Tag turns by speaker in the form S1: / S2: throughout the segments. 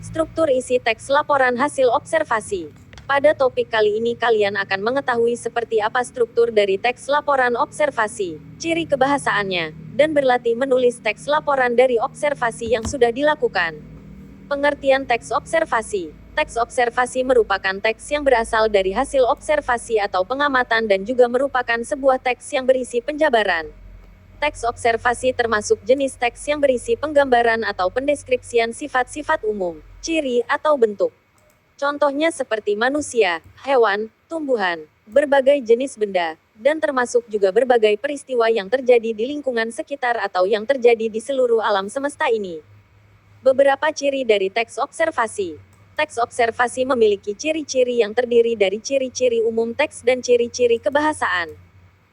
S1: Struktur isi teks laporan hasil observasi. Pada topik kali ini kalian akan mengetahui seperti apa struktur dari teks laporan observasi, ciri kebahasaannya, dan berlatih menulis teks laporan dari observasi yang sudah dilakukan. Pengertian teks observasi. Teks observasi merupakan teks yang berasal dari hasil observasi atau pengamatan dan juga merupakan sebuah teks yang berisi penjabaran. Teks observasi termasuk jenis teks yang berisi penggambaran atau pendeskripsian sifat-sifat umum, ciri, atau bentuk. Contohnya seperti manusia, hewan, tumbuhan, berbagai jenis benda, dan termasuk juga berbagai peristiwa yang terjadi di lingkungan sekitar atau yang terjadi di seluruh alam semesta ini. Beberapa ciri dari teks observasi. Teks observasi memiliki ciri-ciri yang terdiri dari ciri-ciri umum teks dan ciri-ciri kebahasaan.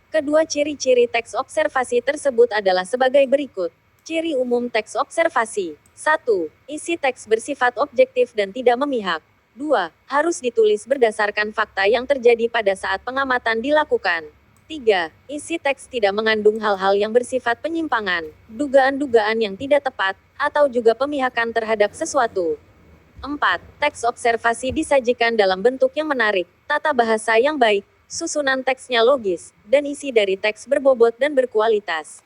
S1: Kedua ciri-ciri teks observasi tersebut adalah sebagai berikut. Ciri umum teks observasi. 1. Isi teks bersifat objektif dan tidak memihak. 2. Harus ditulis berdasarkan fakta yang terjadi pada saat pengamatan dilakukan. 3. Isi teks tidak mengandung hal-hal yang bersifat penyimpangan, dugaan-dugaan yang tidak tepat, atau juga pemihakan terhadap sesuatu. 4. Teks observasi disajikan dalam bentuk yang menarik, tata bahasa yang baik, susunan teksnya logis, dan isi dari teks berbobot dan berkualitas.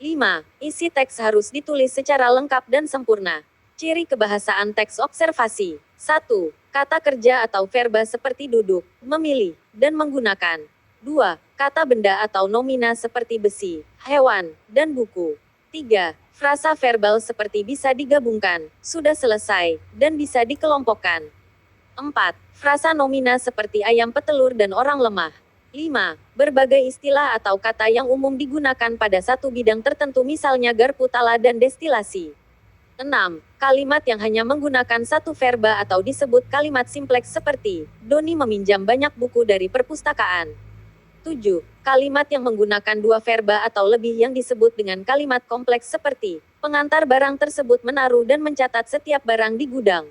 S1: 5. Isi teks harus ditulis secara lengkap dan sempurna. Ciri kebahasaan teks observasi. 1. Kata kerja atau verba seperti duduk, memilih, dan menggunakan. 2. Kata benda atau nomina seperti besi, hewan, dan buku. 3. Frasa verbal seperti bisa digabungkan, sudah selesai, dan bisa dikelompokkan. 4. Frasa nomina seperti ayam petelur dan orang lemah. 5. Berbagai istilah atau kata yang umum digunakan pada satu bidang tertentu misalnya garpu tala dan destilasi. 6. Kalimat yang hanya menggunakan satu verba atau disebut kalimat simpleks seperti, Doni meminjam banyak buku dari perpustakaan. 7. Kalimat yang menggunakan dua verba atau lebih yang disebut dengan kalimat kompleks seperti, pengantar barang tersebut menaruh dan mencatat setiap barang di gudang.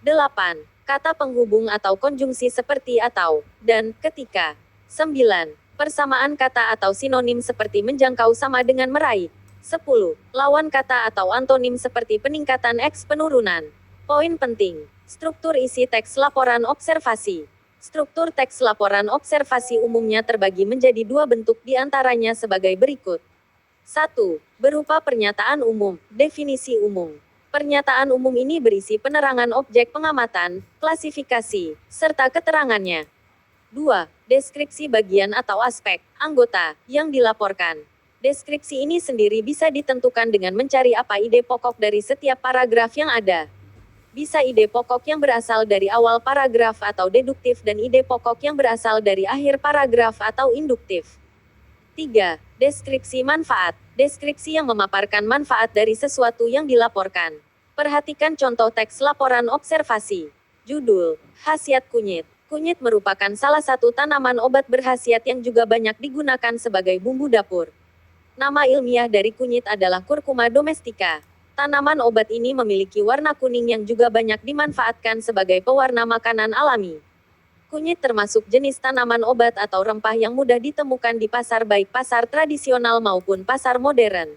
S1: 8. Kata penghubung atau konjungsi seperti atau, dan, ketika. 9. Persamaan kata atau sinonim seperti menjangkau sama dengan meraih. 10. Lawan kata atau antonim seperti peningkatan x penurunan. Poin penting. Struktur isi teks laporan observasi. Struktur teks laporan observasi umumnya terbagi menjadi dua bentuk di antaranya sebagai berikut. 1. Berupa pernyataan umum, definisi umum. Pernyataan umum ini berisi penerangan objek pengamatan, klasifikasi, serta keterangannya. 2. Deskripsi bagian atau aspek, anggota, yang dilaporkan. Deskripsi ini sendiri bisa ditentukan dengan mencari apa ide pokok dari setiap paragraf yang ada. Bisa ide pokok yang berasal dari awal paragraf atau deduktif dan ide pokok yang berasal dari akhir paragraf atau induktif. 3. Deskripsi manfaat. Deskripsi yang memaparkan manfaat dari sesuatu yang dilaporkan. Perhatikan contoh teks laporan observasi. Judul, khasiat kunyit. Kunyit merupakan salah satu tanaman obat berkhasiat yang juga banyak digunakan sebagai bumbu dapur. Nama ilmiah dari kunyit adalah Curcuma domestica. Tanaman obat ini memiliki warna kuning yang juga banyak dimanfaatkan sebagai pewarna makanan alami. Kunyit termasuk jenis tanaman obat atau rempah yang mudah ditemukan di pasar baik pasar tradisional maupun pasar modern.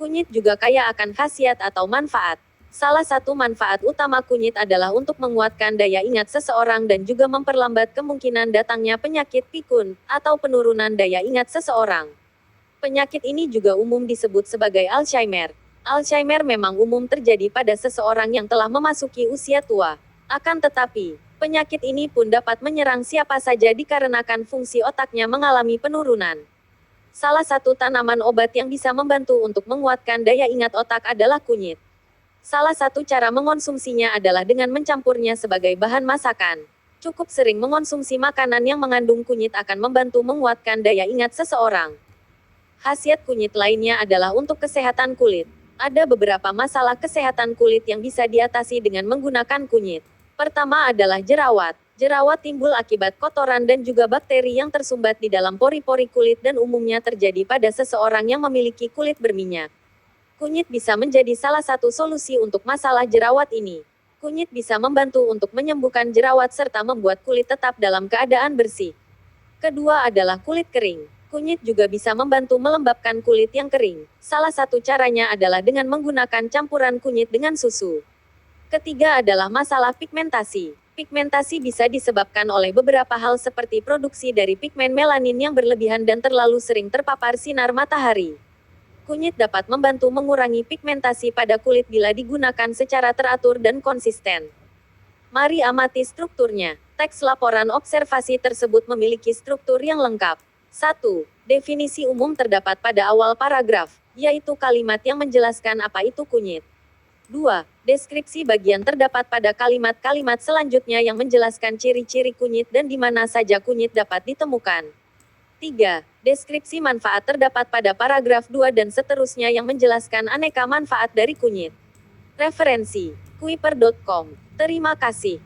S1: Kunyit juga kaya akan khasiat atau manfaat. Salah satu manfaat utama kunyit adalah untuk menguatkan daya ingat seseorang dan juga memperlambat kemungkinan datangnya penyakit pikun, atau penurunan daya ingat seseorang. Penyakit ini juga umum disebut sebagai Alzheimer. Alzheimer memang umum terjadi pada seseorang yang telah memasuki usia tua. Akan tetapi, penyakit ini pun dapat menyerang siapa saja dikarenakan fungsi otaknya mengalami penurunan. Salah satu tanaman obat yang bisa membantu untuk menguatkan daya ingat otak adalah kunyit. Salah satu cara mengonsumsinya adalah dengan mencampurnya sebagai bahan masakan. Cukup sering mengonsumsi makanan yang mengandung kunyit akan membantu menguatkan daya ingat seseorang. Khasiat kunyit lainnya adalah untuk kesehatan kulit. Ada beberapa masalah kesehatan kulit yang bisa diatasi dengan menggunakan kunyit. Pertama adalah jerawat. Jerawat timbul akibat kotoran dan juga bakteri yang tersumbat di dalam pori-pori kulit dan umumnya terjadi pada seseorang yang memiliki kulit berminyak. Kunyit bisa menjadi salah satu solusi untuk masalah jerawat ini. Kunyit bisa membantu untuk menyembuhkan jerawat serta membuat kulit tetap dalam keadaan bersih. Kedua adalah kulit kering. Kunyit juga bisa membantu melembabkan kulit yang kering. Salah satu caranya adalah dengan menggunakan campuran kunyit dengan susu. Ketiga adalah masalah pigmentasi. Pigmentasi bisa disebabkan oleh beberapa hal seperti produksi dari pigmen melanin yang berlebihan dan terlalu sering terpapar sinar matahari. Kunyit dapat membantu mengurangi pigmentasi pada kulit bila digunakan secara teratur dan konsisten. Mari amati strukturnya. Teks laporan observasi tersebut memiliki struktur yang lengkap. 1. Definisi umum terdapat pada awal paragraf, yaitu kalimat yang menjelaskan apa itu kunyit. 2. Deskripsi bagian terdapat pada kalimat-kalimat selanjutnya yang menjelaskan ciri-ciri kunyit dan di mana saja kunyit dapat ditemukan. 3. Deskripsi manfaat terdapat pada paragraf 2 dan seterusnya yang menjelaskan aneka manfaat dari kunyit. Referensi: kuiper.com. Terima kasih.